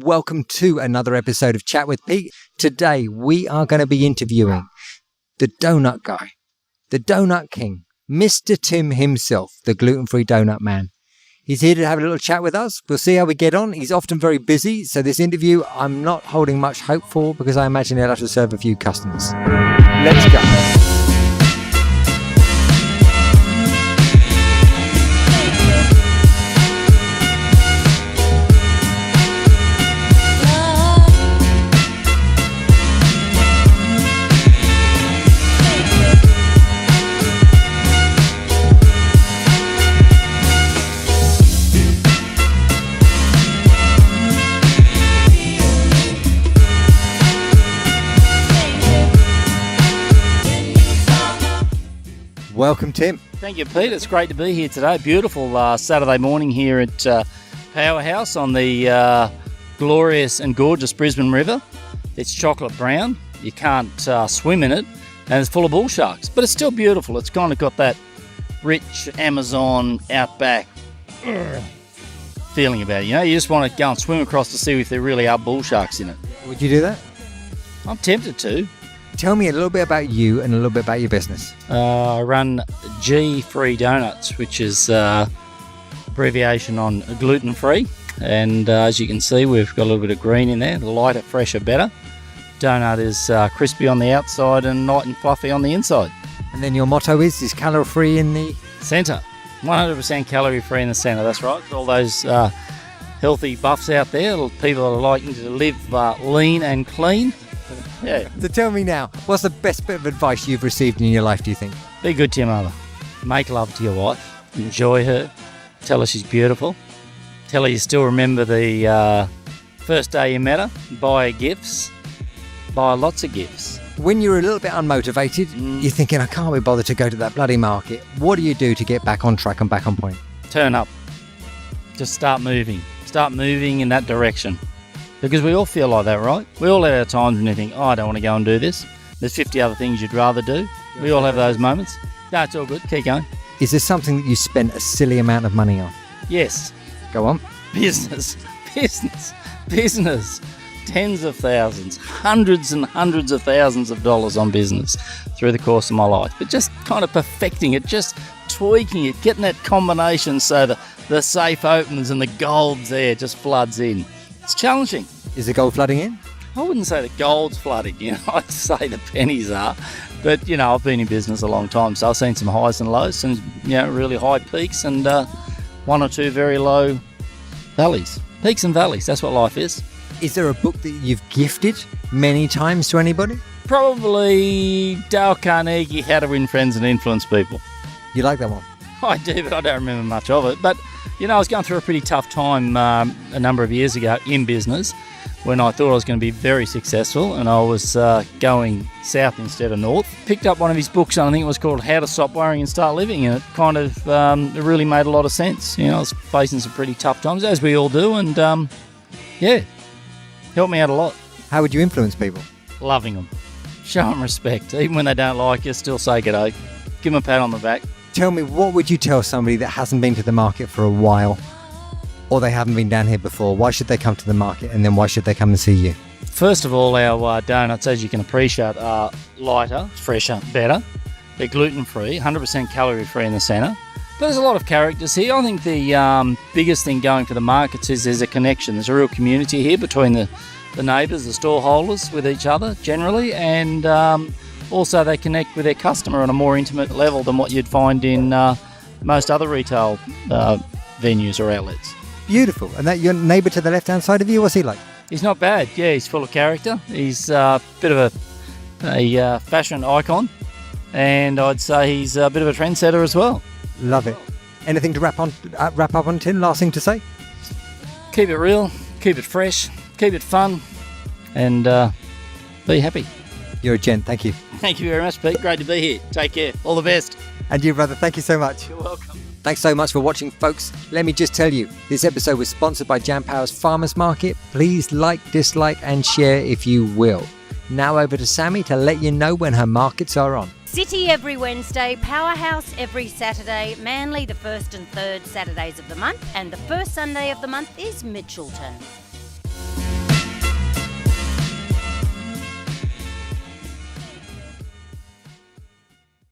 Welcome to another episode of Chat with Pete. Today we are going to be interviewing the donut guy, the donut king, Mr. Tim himself, the gluten-free donut man. He's here to have a little chat with us. We'll see how we get on. He's often very busy, so this interview I'm not holding much hope for because I imagine he'll have to serve a few customers. Let's go. Welcome, Tim. Thank you, Pete. It's great to be here today. Beautiful Saturday morning here at Powerhouse on the glorious and gorgeous Brisbane River. It's chocolate brown. You can't swim in it, and it's full of bull sharks. But it's still beautiful. It's kind of got that rich Amazon outback feeling about it. You know, you just want to go and swim across to see if there really are bull sharks in it. Would you do that? I'm tempted to. Tell me a little bit about you and a little bit about your business. I run G Free Donuts, which is abbreviation on gluten-free. And as you can see, we've got a little bit of green in there. Lighter, fresher, better. Donut is crispy on the outside and nice and fluffy on the inside. And then your motto is calorie-free in the centre. 100% calorie-free in the centre, that's right. For all those healthy buffs out there, people that are liking to live lean and clean. Yeah. So tell me now, what's the best bit of advice you've received in your life, do you think? Be good to your mother. Make love to your wife. Enjoy her. Tell her she's beautiful. Tell her you still remember the first day you met her. Buy her gifts. Buy her lots of gifts. When you're a little bit unmotivated, you're thinking, I can't be bothered to go to that bloody market. What do you do to get back on track and back on point? Turn up. Just start moving. Start moving in that direction. Because we all feel like that, right? We all have our times when you think, I don't want to go and do this. There's 50 other things you'd rather do. We all have those moments. No, it's all good. Keep going. Is there something that you spent a silly amount of money on? Yes. Go on. Business. Tens of thousands, hundreds and hundreds of thousands of dollars on business through the course of my life. But just kind of perfecting it, just tweaking it, getting that combination so that the safe opens and the gold's there, just floods in. It's challenging. Is the gold flooding in? I wouldn't say the gold's flooding, I'd say the pennies are. But, I've been in business a long time, so I've seen some highs and lows, some, really high peaks and one or two very low valleys. Peaks and valleys, that's what life is. Is there a book that you've gifted many times to anybody? Probably Dale Carnegie, How to Win Friends and Influence People. You like that one? I do, but I don't remember much of it. But, I was going through a pretty tough time a number of years ago in business when I thought I was going to be very successful and I was going south instead of north. Picked up one of his books, and I think it was called How to Stop Worrying and Start Living, and it kind of it really made a lot of sense. I was facing some pretty tough times, as we all do, and helped me out a lot. How would you influence people? Loving them. Show them respect. Even when they don't like you, still say g'day. Give them a pat on the back. Tell me, what would you tell somebody that hasn't been to the market for a while, or they haven't been down here before? Why should they come to the market, and then why should they come and see you? First of all, our donuts, as you can appreciate, are lighter, fresher, better. They're gluten-free, 100% calorie-free in the centre. But there's a lot of characters here. I think the biggest thing going for the markets is there's a connection. There's a real community here between the neighbours, the store holders with each other generally, and also they connect with their customer on a more intimate level than what you'd find in most other retail venues or outlets. Beautiful. And that your neighbour to the left-hand side of you, what's he like? He's not bad. Yeah, he's full of character. He's a bit of a fashion icon, and I'd say he's a bit of a trendsetter as well. Love it. Anything to wrap up on, Tim? Last thing to say? Keep it real, keep it fresh, keep it fun, and be happy. You're a gent. Thank you. Thank you very much, Pete. Great to be here. Take care. All the best. And you, brother. Thank you so much. You're welcome. Thanks so much for watching, folks. Let me just tell you, this episode was sponsored by Jam Power's Farmers Market. Please like, dislike, and share if you will. Now over to Sammy to let you know when her markets are on. City every Wednesday, Powerhouse every Saturday, Manly the first and third Saturdays of the month, and the first Sunday of the month is Mitchelton.